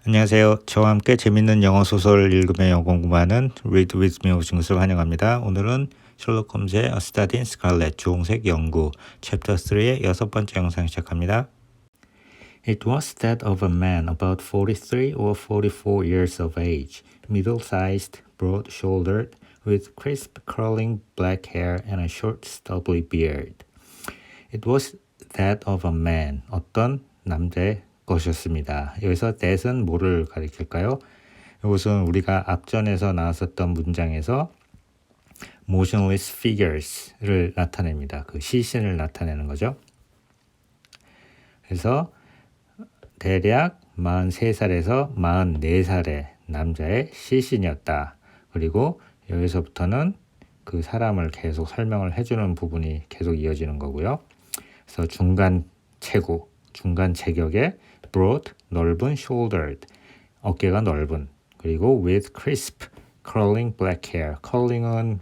안녕하세요. 저와 함께 재밌는 영어 소설 읽으며 영어 공부하는 Read With Me 오신 것을 환영합니다. 오늘은 셜록 홈즈의 A Study in Scarlet 주홍색 연구 챕터 3의 6번째 영상 시작합니다. It was that of a man about 43 or 44 years of age, middle-sized, broad-shouldered, with crisp curling black hair and a short stubbly beard. It was that of a man, 어떤 남자의 것이었습니다. 여기서 that은 뭐를 가리킬까요? 이것은 우리가 앞전에서 나왔었던 문장에서 motionless figures를 나타냅니다. 그 시신을 나타내는 거죠. 그래서 대략 43살에서 44살의 남자의 시신이었다. 그리고 여기서부터는 그 사람을 계속 설명을 해주는 부분이 계속 이어지는 거고요. 그래서 중간 체구, 중간 체격의 broad, 넓은, shouldered, 어깨가 넓은, 그리고 with crisp, curling black hair. curling은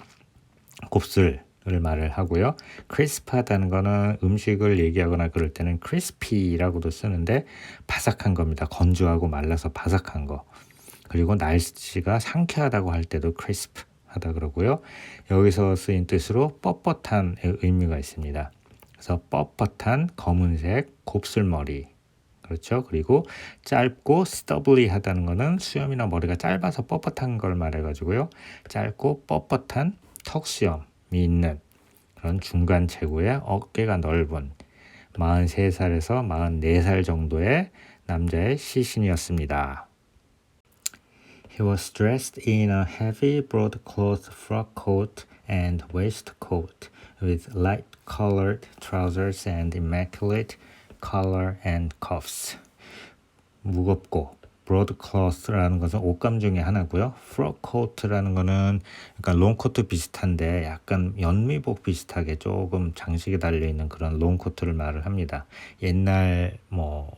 곱슬을 말을 하고요. crisp하다는 거는 음식을 얘기하거나 그럴 때는 crispy라고도 쓰는데 바삭한 겁니다. 건조하고 말라서 바삭한 거. 그리고 날씨가 상쾌하다고 할 때도 crisp 하다 그러고요. 여기서 쓰인 뜻으로 뻣뻣한 의미가 있습니다. 그래서 뻣뻣한 검은색 곱슬머리. 그렇죠. 그리고 짧고 stubbly 하다는 거는 수염이나 머리가 짧아서 뻣뻣한 걸 말해가지고요. 짧고 뻣뻣한 턱수염이 있는 그런 중간 체구의 어깨가 넓은 43살에서 44살 정도의 남자의 시신이었습니다. He was dressed in a heavy broadcloth frock coat and waistcoat with light-colored trousers and immaculate collar and cuffs. 무겁고 broadcloth라는 것은 옷감 중에 하나고요. frock coat라는 거는 약간 롱코트 비슷한데 약간 연미복 비슷하게 조금 장식이 달려있는 그런 롱코트를 말을 합니다. 옛날 뭐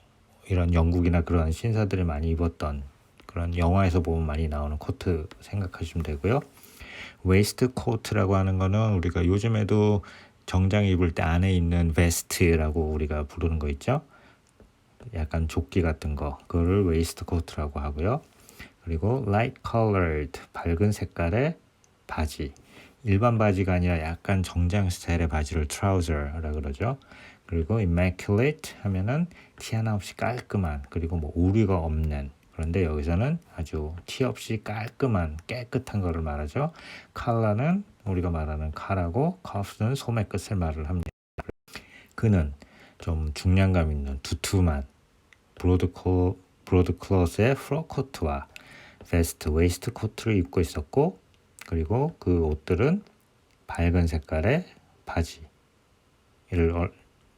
이런 영국이나 그런 신사들이 많이 입었던 그런 영화에서 보면 많이 나오는 코트 생각하시면 되고요. 웨이스트코트라고 하는 거는 우리가 요즘에도 정장 입을 때 안에 있는 베스트라고 우리가 부르는 거 있죠. 약간 조끼 같은 거, 그거를 웨이스트코트라고 하고요. 그리고 light colored, 밝은 색깔의 바지. 일반 바지가 아니라 약간 정장 스타일의 바지를 trouser라 그러죠. 그리고 immaculate 하면은 티 하나 없이 깔끔한, 그리고 뭐 오류가 없는. 그런데 여기서는 아주 티 없이 깔끔한, 깨끗한 거를 말하죠. 컬러는 우리가 말하는 칼하고 cuff는 소매 끝을 말을 합니다. 그는 좀 중량감 있는 두툼한 브로드클로스의 프로코트와 베스트, 웨이스트 코트를 입고 있었고, 그리고 그 옷들은 밝은 색깔의 바지를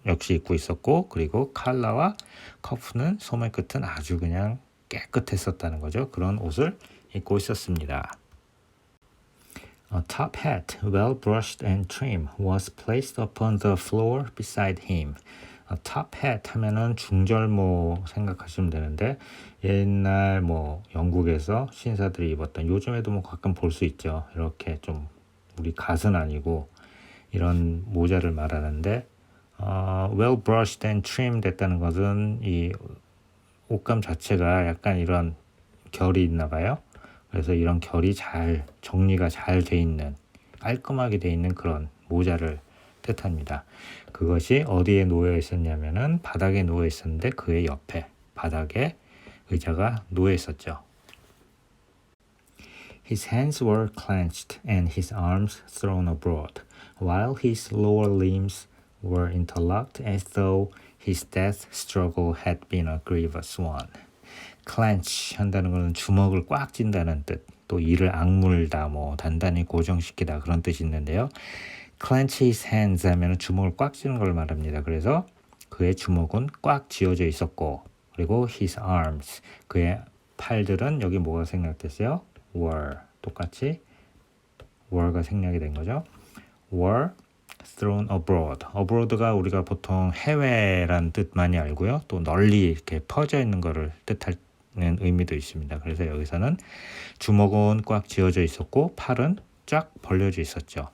역시 입고 있었고, 그리고 칼라와 커프는 소매 끝은 아주 그냥 깨끗했었다는 거죠. 그런 옷을 입고 있었습니다. A top hat, well brushed and trim, was placed upon the floor beside him. top hat 하면은 중절모 생각하시면 되는데 옛날 뭐 영국에서 신사들이 입었던, 요즘에도 뭐 가끔 볼 수 있죠. 이렇게 좀 우리 갓은 아니고 이런 모자를 말하는데 well brushed and trimmed 됐다는 것은 이 옷감 자체가 약간 이런 결이 있나 봐요. 그래서 이런 결이 잘 정리가 잘 돼 있는, 깔끔하게 돼 있는 그런 모자를 뜻합니다. 그것이 어디에 놓여 있었냐면은 바닥에 놓여 있었는데 그의 옆에 바닥에 의자가 놓여 있었죠. His hands were clenched and his arms thrown abroad, while his lower limbs were interlocked as though his death struggle had been a grievous one. clench 한다는 것은 주먹을 꽉 쥔다는 뜻, 또 이를 악물다, 뭐 단단히 고정시키다 그런 뜻이 있는데요. clench his hands 하면 주먹을 꽉 쥐는 걸 말합니다. 그래서 그의 주먹은 꽉 쥐어져 있었고, 그리고 his arms, 그의 팔들은 여기 뭐가 생략됐어요? were, 똑같이 were가 생략이 된 거죠. were thrown abroad. abroad가 우리가 보통 해외란 뜻 많이 알고요. 또 널리 이렇게 퍼져 있는 거를 뜻하는 의미도 있습니다. 그래서 여기서는 주먹은 꽉 쥐어져 있었고 팔은 쫙 벌려져 있었죠.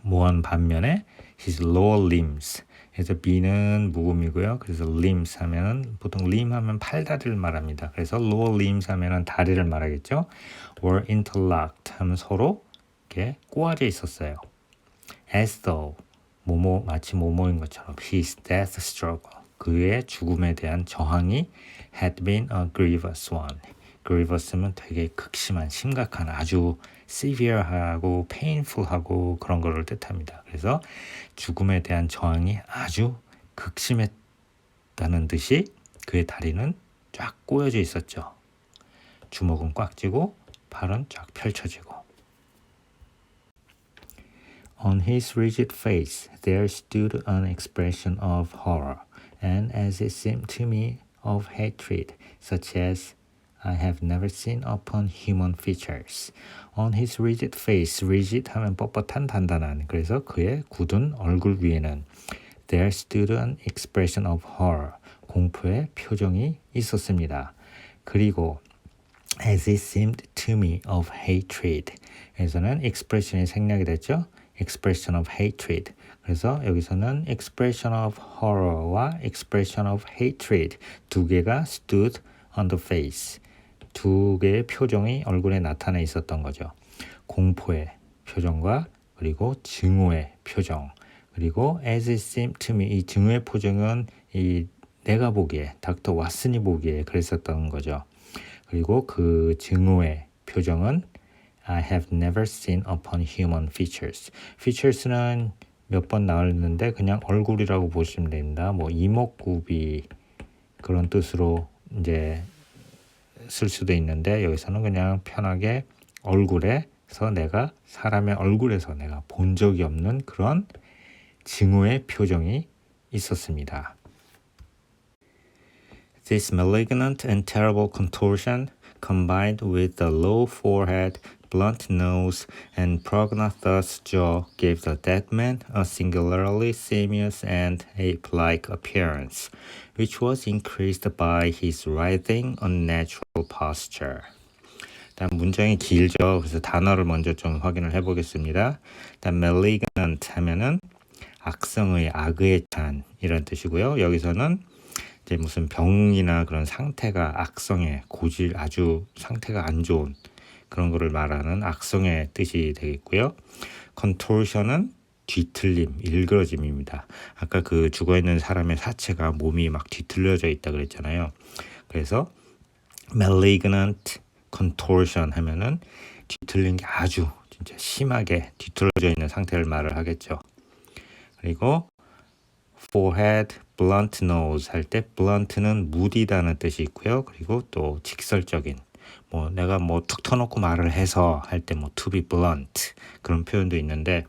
모한 반면에 his lower limbs, 그래서 be는 묵음이고요. 그래서 limbs 하면은 보통 limb 하면 팔다리를 말합니다. 그래서 lower limbs 하면은 다리를 말하겠죠. were interlocked 하면 서로 이렇게 꼬아져 있었어요. as though 모모 마치 모모인 것처럼 his death struggle 그의 죽음에 대한 저항이 had been a grievous one. grievous면 되게 극심한 심각한 아주 severe하고 painful하고 그런 거를 뜻합니다. 그래서 죽음에 대한 저항이 아주 극심했다는 듯이 그의 다리는 쫙 꼬여져 있었죠. 주먹은 꽉 쥐고 팔은 쫙 펼쳐지고. On his rigid face there stood an expression of horror, and as it seemed to me of hatred, such as I have never seen upon human features. On his rigid face, rigid 하면 뻣뻣한 단단한. 그래서 그의 굳은 얼굴 위에는 there stood an expression of horror. 공포의 표정이 있었습니다. 그리고 as it seemed to me of hatred. 여기서는 expression이 생략이 됐죠. expression of hatred. 그래서 여기서는 expression of horror와 expression of hatred 두 개가 stood on the face. 두 개의 표정이 얼굴에 나타나 있었던 거죠. 공포의 표정과 그리고 증오의 표정. 그리고 as it seemed to me 이 증오의 표정은 이 내가 보기에 닥터 왓슨이 보기에 그랬었던 거죠. 그리고 그 증오의 표정은 I have never seen upon human features. features는 몇 번 나왔는데 그냥 얼굴이라고 보시면 됩니다. 뭐 이목구비 그런 뜻으로 이제 쓸 수도 있는데 여기서는 그냥 편하게 얼굴에서 내가 사람의 얼굴에서 내가 본 적이 없는 그런 증오의 표정이 있었습니다. This malignant and terrible contortion combined with the low forehead, blunt nose, and prognathous jaw gave the dead man a singularly simious and ape-like appearance, which was increased by his writhing, unnatural posture. 일단 문장이 길죠. 그래서 단어를 먼저 좀 확인을 해보겠습니다. 일단 malignant 하면은 악성의, 악의에 찬 이런 뜻이고요. 여기서는 이제 무슨 병이나 그런 상태가 악성의, 고질, 아주 상태가 안 좋은 그런 거를 말하는 악성의 뜻이 되겠고요. contortion은 뒤틀림, 일그러짐입니다. 아까 그 죽어있는 사람의 사체가 몸이 막 뒤틀려져 있다 그랬잖아요. 그래서 malignant contortion 하면은 뒤틀린 게 아주 진짜 심하게 뒤틀어져 있는 상태를 말을 하겠죠. 그리고 forehead, blunt nose 할 때 blunt는 무디다는 뜻이 있고요. 그리고 또 직설적인 뭐 내가 뭐 툭 터놓고 말을 해서 할 때 뭐 to be blunt 그런 표현도 있는데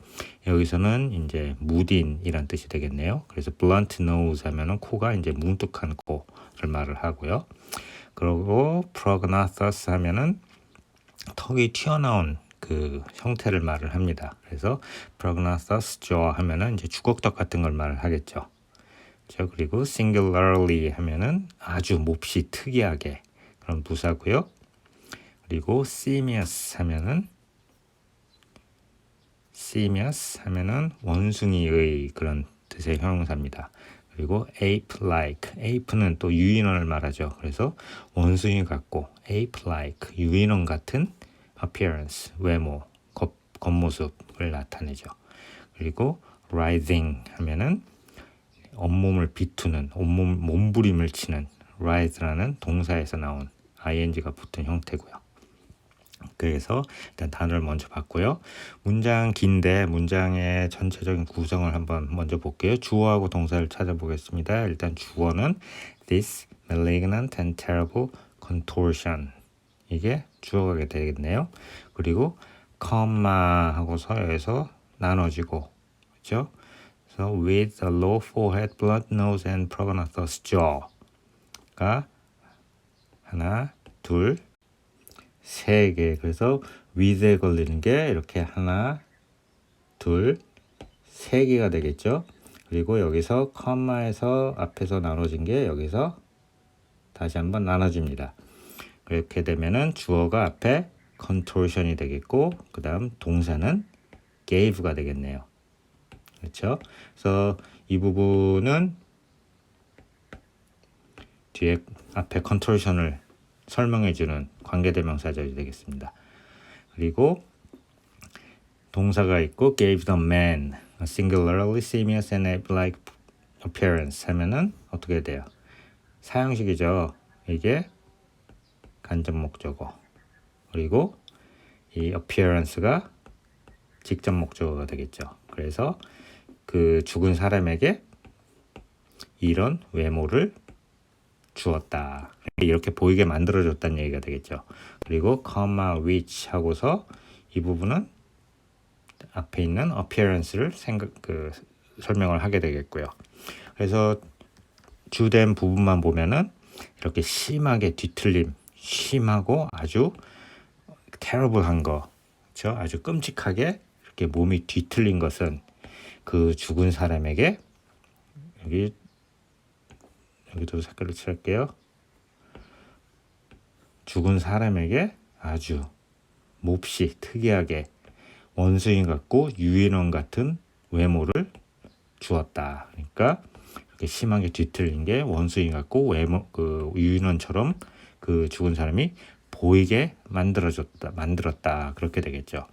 여기서는 이제 무딘이란 뜻이 되겠네요. 그래서 blunt nose 하면은 코가 이제 뭉툭한 코를 말을 하고요. 그리고 prognathous 하면은 턱이 튀어나온 그 형태를 말을 합니다. 그래서 prognathous jaw 하면은 이제 주걱턱 같은 걸 말을 하겠죠. 그렇죠? 그리고 singularly 하면은 아주 몹시 특이하게 그런 부사고요. 그리고 simious 하면은 원숭이의 그런 뜻의 형용사입니다. 그리고 ape-like, ape는 또 유인원을 말하죠. 그래서 원숭이 같고 ape-like, 유인원 같은 appearance, 외모, 겉모습을 나타내죠. 그리고 writhing 하면은 온몸을 비투는, 온몸 몸부림을 치는 writh라는 동사에서 나온 ing가 붙은 형태고요. 그래서 일단 단어를 먼저 봤고요. 문장 긴데 문장의 전체적인 구성을 한번 먼저 볼게요. 주어하고 동사를 찾아보겠습니다. 일단 주어는 this malignant and terrible contortion 이게 주어가 되겠네요. 그리고 comma 하고서 여기서 나눠지고 그렇죠? 그래서 with a low forehead, blunt nose and prognathous jaw가 하나, 둘, 세 개. 그래서 with에 걸리는 게 이렇게 하나, 둘, 세 개가 되겠죠. 그리고 여기서 컴마에서 앞에서 나눠진 게 여기서 다시 한번 나눠집니다. 그렇게 되면은 주어가 앞에 contortion이 되겠고 그 다음 동사는 gave가 되겠네요. 그렇죠? 그래서 이 부분은 뒤에 앞에 컨트롤션을 설명해주는 관계대명사절이 되겠습니다. 그리고 동사가 있고 gave the man a singularly simious and ape-like appearance 하면은 어떻게 돼요? 사형식이죠. 이게 간접 목적어. 그리고 이 appearance가 직접 목적어가 되겠죠. 그래서 그 죽은 사람에게 이런 외모를 주었다. 이렇게 보이게 만들어줬다는 얘기가 되겠죠. 그리고 comma which 하고서 이 부분은 앞에 있는 appearance를 설명을 하게 되겠고요. 그래서 주된 부분만 보면은 이렇게 심하게 뒤틀림, 심하고 아주 terrible한 거, 그렇죠? 아주 끔찍하게 이렇게 몸이 뒤틀린 것은 그 죽은 사람에게 여기도 색깔을 칠할게요. 죽은 사람에게 아주 몹시 특이하게 원숭이 같고 유인원 같은 외모를 주었다. 그러니까 이렇게 심하게 뒤틀린 게 원숭이 같고 유인원처럼 그 죽은 사람이 보이게 만들었다. 그렇게 되겠죠.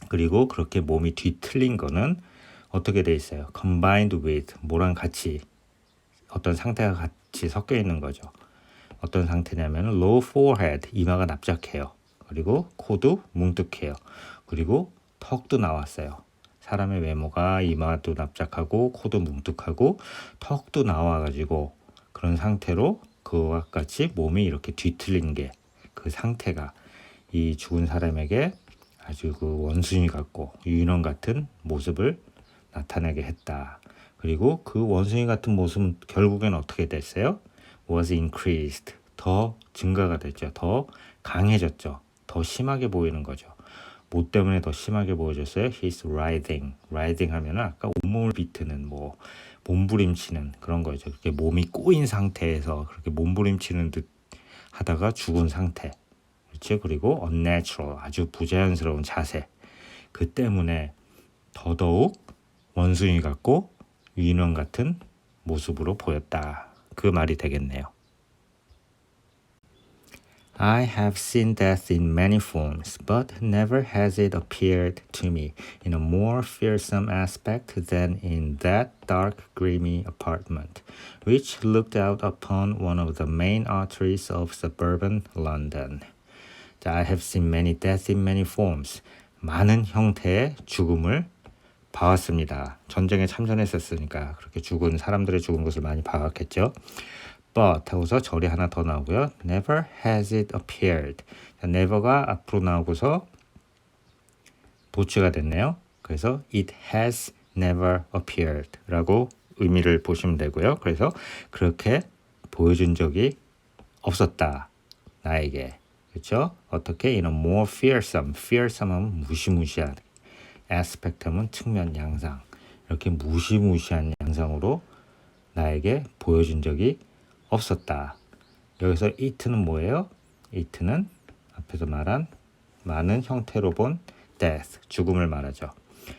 그리고 그렇게 몸이 뒤틀린 거는 어떻게 돼 있어요? combined with 뭐랑 같이 어떤 상태가 같이 섞여 있는 거죠. 어떤 상태냐면 low forehead 이마가 납작해요. 그리고 코도 뭉툭해요. 그리고 턱도 나왔어요. 사람의 외모가 이마도 납작하고 코도 뭉툭하고 턱도 나와가지고 그런 상태로 그와 같이 몸이 이렇게 뒤틀린 게 그 상태가 이 죽은 사람에게 아주 그 원숭이 같고 유인원 같은 모습을 나타내게 했다. 그리고 그 원숭이 같은 모습은 결국엔 어떻게 됐어요? was increased. 더 증가가 됐죠. 더 강해졌죠. 더 심하게 보이는 거죠. 뭐 때문에 더 심하게 보여졌어요? He's writhing. writhing 하면은 아까 온몸을 비트는 몸부림치는 그런 거죠. 그렇게 몸이 꼬인 상태에서 그렇게 몸부림치는 듯 하다가 죽은 상태. 그렇죠? 그리고 unnatural. 아주 부자연스러운 자세. 그 때문에 더더욱 원숭이 같고 유인원 같은 모습으로 보였다. 그 말이 되겠네요. I have seen death in many forms, but never has it appeared to me in a more fearsome aspect than in that dark, grimy apartment, which looked out upon one of the main arteries of suburban London. I have seen many deaths in many forms. 많은 형태의 죽음을 봐왔습니다. 전쟁에 참전했었으니까 그렇게 죽은 사람들의 죽은 것을 많이 봐왔겠죠. But 하고서 절이 하나 더 나오고요. Never has it appeared. never가 앞으로 나오고서 보츠가 됐네요. 그래서 it has never appeared 라고 의미를 보시면 되고요. 그래서 그렇게 보여준 적이 없었다. 나에게. 그렇죠? 어떻게? In a more fearsome. fearsome 하면 무시무시한. aspect 하면 측면, 양상. 이렇게 무시무시한 양상으로 나에게 보여준 적이 없었다. 여기서 it는 뭐예요? it는 앞에서 말한 많은 형태로 본 death, 죽음을 말하죠.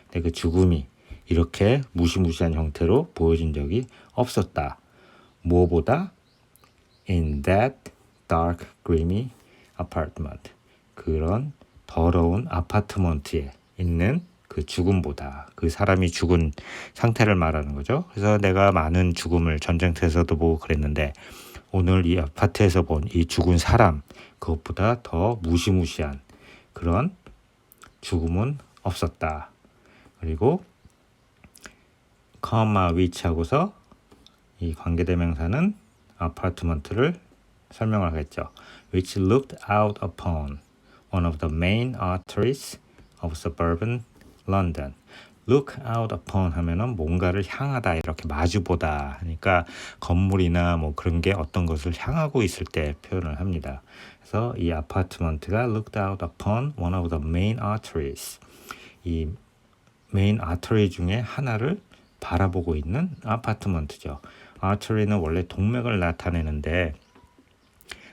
근데 그 죽음이 이렇게 무시무시한 형태로 보여진 적이 없었다. 무엇보다? In that dark, grimy apartment. 그런 더러운 아파트먼트에 있는 그 죽음보다 그 사람이 죽은 상태를 말하는 거죠. 그래서 내가 많은 죽음을 전쟁터에서도 보고 그랬는데 오늘 이 아파트에서 본 이 죽은 사람 그것보다 더 무시무시한 그런 죽음은 없었다. 그리고 comma which 하고서 이 관계대명사는 아파트먼트를 설명을 하겠죠. which looked out upon one of the main arteries of suburban London. look out upon 하면은 뭔가를 향하다 이렇게 마주보다 하니까 건물이나 뭐 그런 게 어떤 것을 향하고 있을 때 표현을 합니다. 그래서 이 아파트먼트가 looked out upon one of the main arteries. 이 메인 아터리 중에 하나를 바라보고 있는 아파트먼트죠. 아터리는 원래 동맥을 나타내는데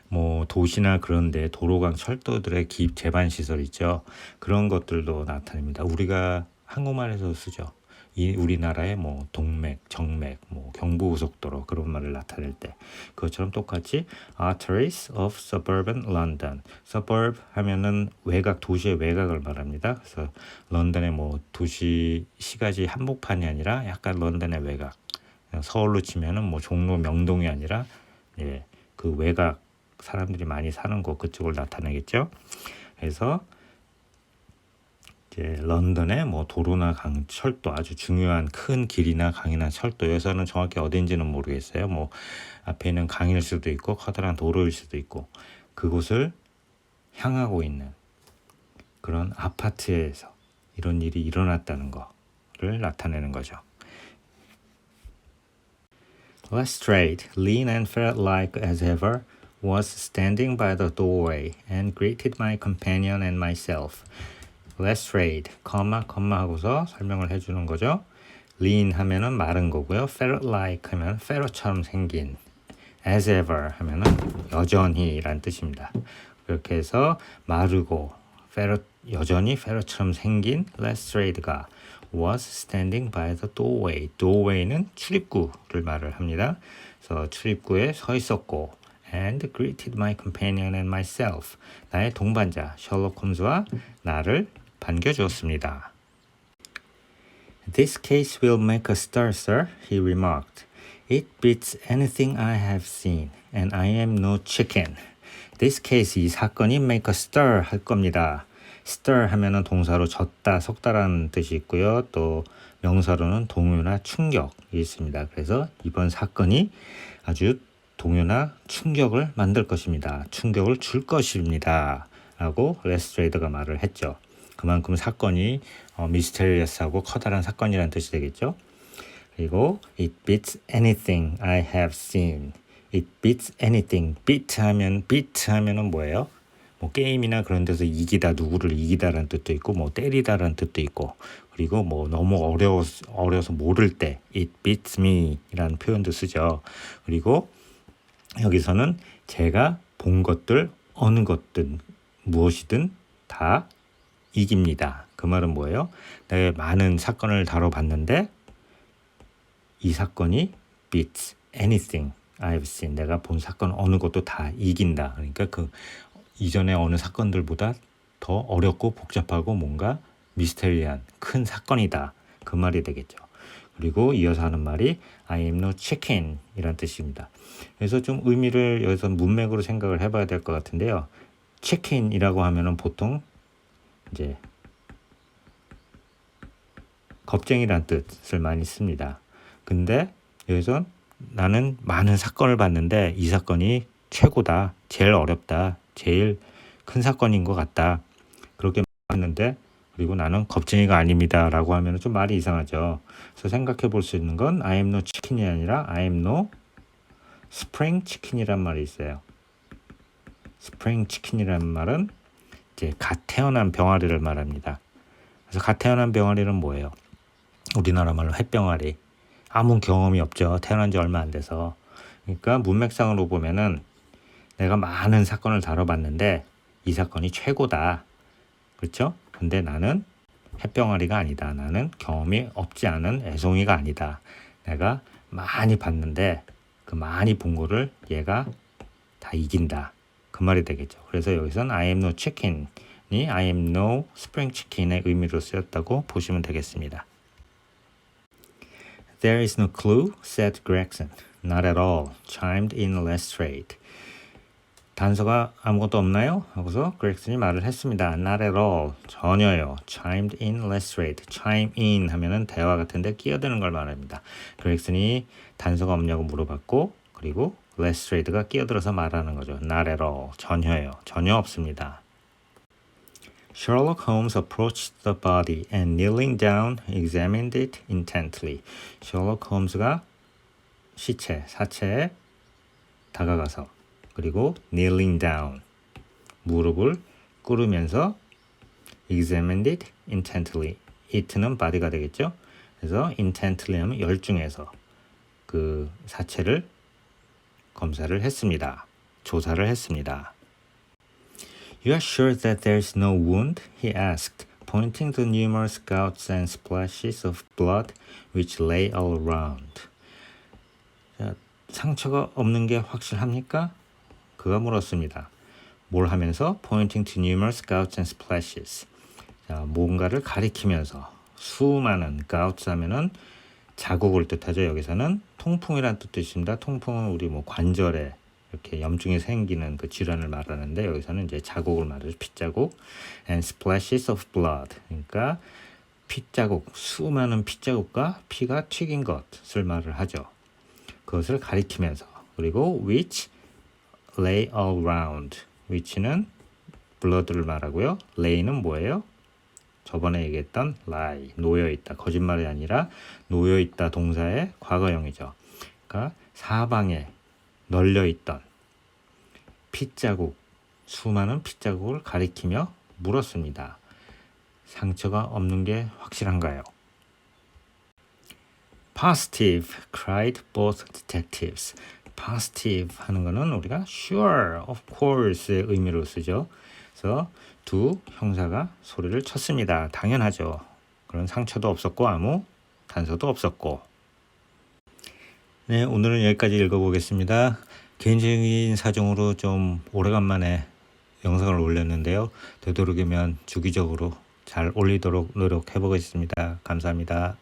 뭐 도시나 그런데 도로강 철도들의 기입 제반 시설 있죠. 그런 것들도 나타냅니다. 우리가 한국말에서 쓰죠. 이 우리나라의 뭐 동맥, 정맥, 뭐 경부고속도로 그런 말을 나타낼 때 그것처럼 똑같이 arteries of suburban London. suburb 하면은 외곽, 도시의 외곽을 말합니다. 그래서 런던의 뭐 도시 시가지 한복판이 아니라 약간 런던의 외곽. 서울로 치면은 뭐 종로 명동이 아니라 예, 그 외곽 사람들이 많이 사는 곳 그쪽을 나타내겠죠. 그래서 이제 런던의 뭐 도로나 철도 아주 중요한 큰 길이나 강이나 철도 여기서는 정확히 어딘지는 모르겠어요. 뭐 앞에 있는 강일 수도 있고 커다란 도로일 수도 있고 그곳을 향하고 있는 그런 아파트에서 이런 일이 일어났다는 거를 나타내는 거죠. Lestrade, lean and ferret-like as ever, was standing by the doorway and greeted my companion and myself. Lestrade, 하고서 설명을 해주는 거죠. lean 하면은 마른 거고요. ferret-like 하면 ferret처럼 생긴. as ever 하면은 여전히란 뜻입니다. 그렇게 해서 마르고 ferret, 여전히 ferret처럼 생긴 Lestrade가 was standing by the doorway. doorway는 출입구를 말을 합니다. 그래서 출입구에 서 있었고 and greeted my companion and myself. 나의 동반자 셜록 홈즈와 나를 반겨주었습니다. This case will make a stir, sir, he remarked. It beats anything I have seen, and I am no chicken. This case, 이 사건이 make a stir 할 겁니다. stir 하면은 동사로 젓다, 섞다라는 뜻이 있고요. 또 명사로는 동요나 충격이 있습니다. 그래서 이번 사건이 아주 동요나 충격을 만들 것입니다. 충격을 줄 것입니다. 라고 레스트레이드가 말을 했죠. 그만큼 사건이 미스테리어스하고 커다란 사건이라는 뜻이 되겠죠. 그리고 it beats anything I have seen. It beats anything. beat 하면은 뭐예요? 뭐 게임이나 그런 데서 이기다, 누구를 이기다라는 뜻도 있고 뭐 때리다라는 뜻도 있고 그리고 뭐 너무 어려서 모를 때 it beats me이라는 표현도 쓰죠. 그리고 여기서는 제가 본 것들 어느 것든 무엇이든 다 이깁니다. 그 말은 뭐예요? 내가 많은 사건을 다뤄봤는데 이 사건이 beats anything I've seen. 내가 본 사건 어느 것도 다 이긴다. 그러니까 그 이전의 어느 사건들보다 더 어렵고 복잡하고 뭔가 미스테리한 큰 사건이다. 그 말이 되겠죠. 그리고 이어서 하는 말이 I am no chicken 이란 뜻입니다. 그래서 좀 의미를 여기서 문맥으로 생각을 해봐야 될 것 같은데요. chicken이라고 하면은 보통 이제 겁쟁이란 뜻을 많이 씁니다. 근데 여기서 나는 많은 사건을 봤는데 이 사건이 최고다, 제일 어렵다, 제일 큰 사건인 것 같다. 그렇게 말했는데 그리고 나는 겁쟁이가 아닙니다 라고 하면 좀 말이 이상하죠. 그래서 생각해 볼 수 있는 건 I am no chicken이 아니라 I am no spring chicken이란 말이 있어요. spring chicken이라는 말은 이제 갓 태어난 병아리를 말합니다. 그래서 갓 태어난 병아리는 뭐예요? 우리나라 말로 햇병아리. 아무 경험이 없죠. 태어난 지 얼마 안 돼서. 그러니까 문맥상으로 보면은 내가 많은 사건을 다뤄봤는데 이 사건이 최고다. 그렇죠? 근데 나는 햇병아리가 아니다. 나는 경험이 없지 않은 애송이가 아니다. 내가 많이 봤는데 그 많이 본 거를 얘가 다 이긴다. 그 말이 되겠죠. 그래서 여기서는 I am no chicken이 I am no spring chicken의 의미로 쓰였다고 보시면 되겠습니다. There is no clue, said Gregson. Not at all, chimed in Lestrade. 단서가 아무것도 없나요? 하고서 그렉슨이 말을 했습니다. Not at all, 전혀요. chimed in Lestrade. chime in 하면은 대화 같은데 끼어드는 걸 말합니다. 그렉슨이 단서가 없냐고 물어봤고 그리고 레스트레이드가 끼어들어서 말하는 거죠. Not at all, 전혀요. 전혀 없습니다. Sherlock Holmes approached the body and kneeling down examined it intently. 셜록 홈즈가 사체에 다가가서 그리고 kneeling down 무릎을 꿇으면서 examined it intently. it는 body가 되겠죠. 그래서 intently 하면 열중해서 그 사체를 검사를 했습니다. 조사를 했습니다. You are sure that there is no wound? He asked, pointing to numerous gouts and splashes of blood which lay all around. 자, 상처가 없는 게 확실합니까? 그가 물었습니다. 뭘 하면서? Pointing to numerous gouts and splashes. 자, 뭔가를 가리키면서 수많은 gouts 하면은 자국을 뜻하죠. 여기서는 통풍이란 뜻도 있습니다. 통풍은 우리 뭐 관절에 이렇게 염증이 생기는 그 질환을 말하는데 여기서는 이제 자국을 말하죠. 핏자국. And splashes of blood. 그러니까 핏자국, 수많은 핏자국과 피가 튀긴 것을 말을 하죠. 그것을 가리키면서. 그리고 which lay all around. which는 blood를 말하고요. lay는 뭐예요? 저번에 얘기했던 lie, 놓여있다. 거짓말이 아니라 놓여있다 동사의 과거형이죠. 그러니까 사방에 널려있던 핏자국, 수많은 핏자국을 가리키며 물었습니다. 상처가 없는 게 확실한가요? Positive, cried both detectives. Positive 하는 거는 우리가 sure, of course의 의미로 쓰죠. 그래서 두 형사가 소리를 쳤습니다. 당연하죠. 그런 상처도 없었고 아무 단서도 없었고. 네, 오늘은 여기까지 읽어보겠습니다. 개인적인 사정으로 좀 오래간만에 영상을 올렸는데요. 되도록이면 주기적으로 잘 올리도록 노력해 보겠습니다. 감사합니다.